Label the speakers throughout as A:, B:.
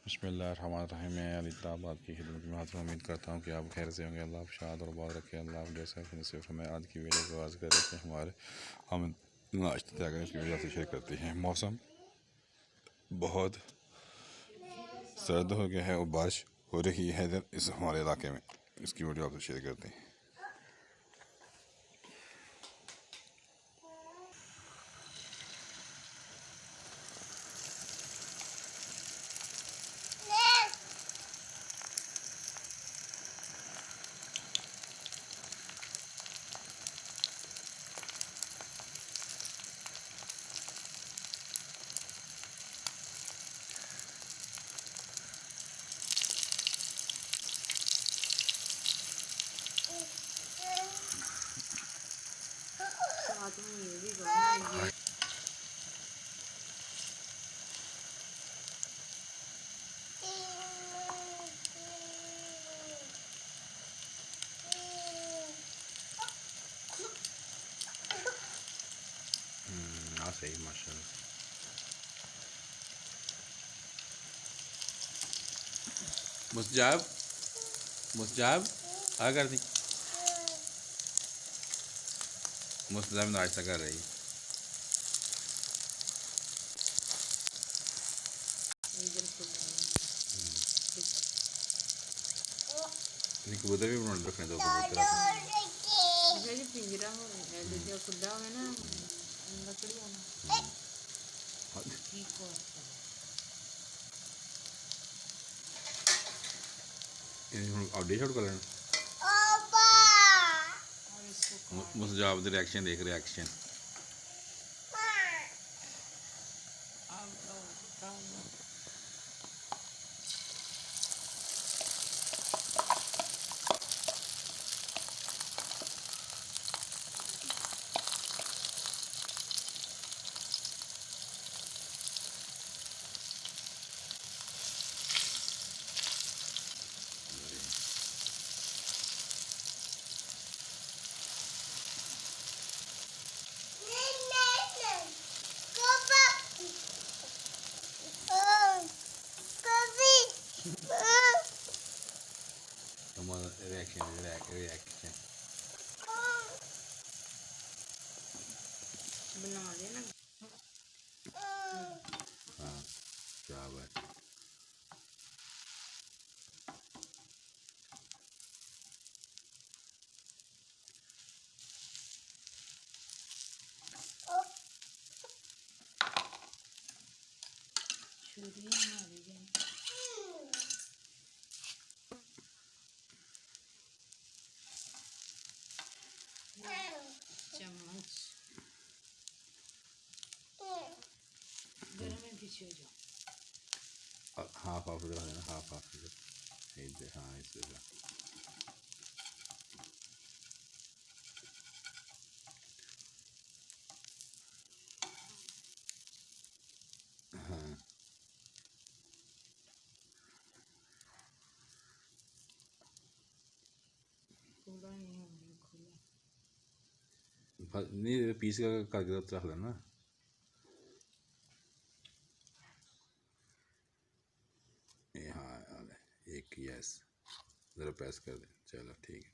A: बिस्मिल्लाहिर्रहमानिर्रहीम। मैं अली ट्राब आपकी खिदमत में हाजिर। उम्मीद करता हूँ कि आप खैर से होंगे। अल्लाह आप शाद और बात रखे। अल्लाह आप जैसा कि नसीब में आज की वीडियो को आगाज़ कर देते हैं। हम नाश्ता तैयार की वीडियो से शेयर करते हैं। मौसम बहुत सर्द हो गया है और बारिश हो रही है इधर इस हमारे इलाके में। इसकी वीडियो आपसे शेयर करते हैं। सही माशाल्लाह। मुस्ताब मुस्ताब आ कर दी। मुस्ताब नाश्ता कर रही। कबूतर भी बना रखने दो। कबूतर पिंजरा हो खुदा है ना लकड़ी वाला आउटे छोड़ कर लेना। मुस्ताब दे रिएक्शन देख रिएक्शन। रिएक्शन बना देना। हाँ क्या बात। चम्मच गरम में पीछे हो जाओ। हाफ हाफ इधर है ना। हाफ इधर। हाँ इस तरह। हाँ नहीं पीस का करके रख लेना। हाँ एक यस ज़रा प्रेस कर दे। चलो ठीक है।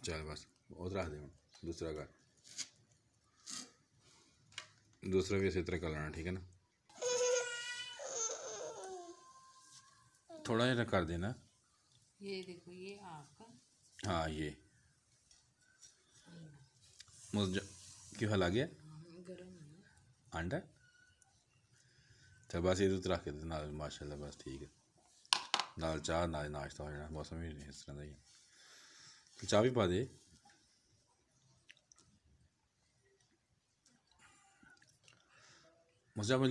A: चल बस और रख दे। दूसरा भी इसी तरह कर लेना। ठीक है ना। थोड़ा ही कर देना। ये देखो ये आपका। हाँ ये क्यों हला गया अंडा। तो बस ये तो रख के नाल माशाल्लाह बस ठीक है। नाल चाह नाल नाश्ता हो जाना। मौसम भी इस तरह का ही। तो चाह भी पा दे। मुझे दो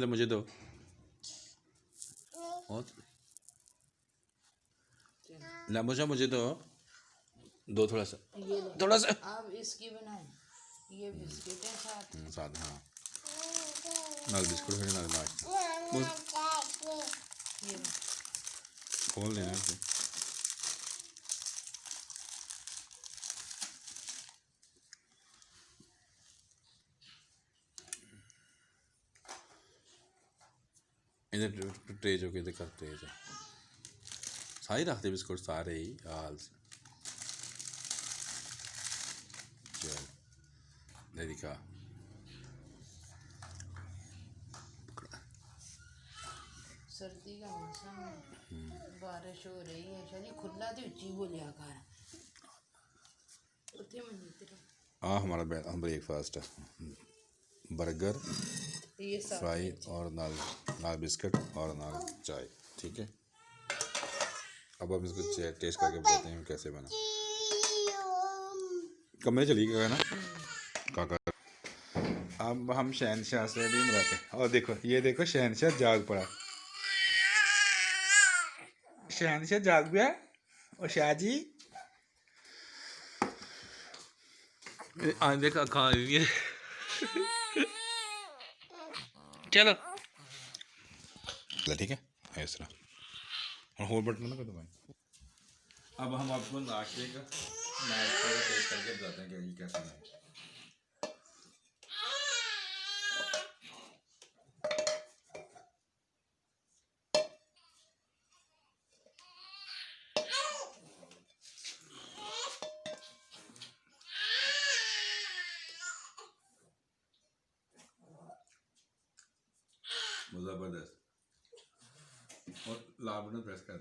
A: मुझे दो थोड़ा सा आप इसकी बनाओ। ये बिस्किट है साथ। हाँ नाल बिस्कुट है नाल नाश्ता खोल लेना इसे। इधर तेज हो के इधर कर तेज है सारे रखते बिस्कुट सारे ही हाल से चल ले दिखा
B: सर्दी का मौसम है बारिश हो रही है शायद खुला तो उच्ची बोलिया कर उठे मन तेरा
A: हमारा ब्रेकफास्ट है बर्गर
B: ये सब
A: फ्राई और नाल नाल बिस्किट और नाल चाय ठीक है अब हम इसको टेस्ट करके बताते हैं कैसे बना कमरे चली गए ना काका अब हम शहनशाह से भी मिलाते हैं और देखो ये देखो शहनशाह जाग पड़ा शहनशाह जाग गया और शाह जी देखा खा चलो ठीक है इस तरह और होल बटन ना कर दो भाई अब हम आपको नाश्ते का टेस्ट करके बताते हैं कि ये कैसा है ज़बरदस्त और लाल बटन प्रेस कर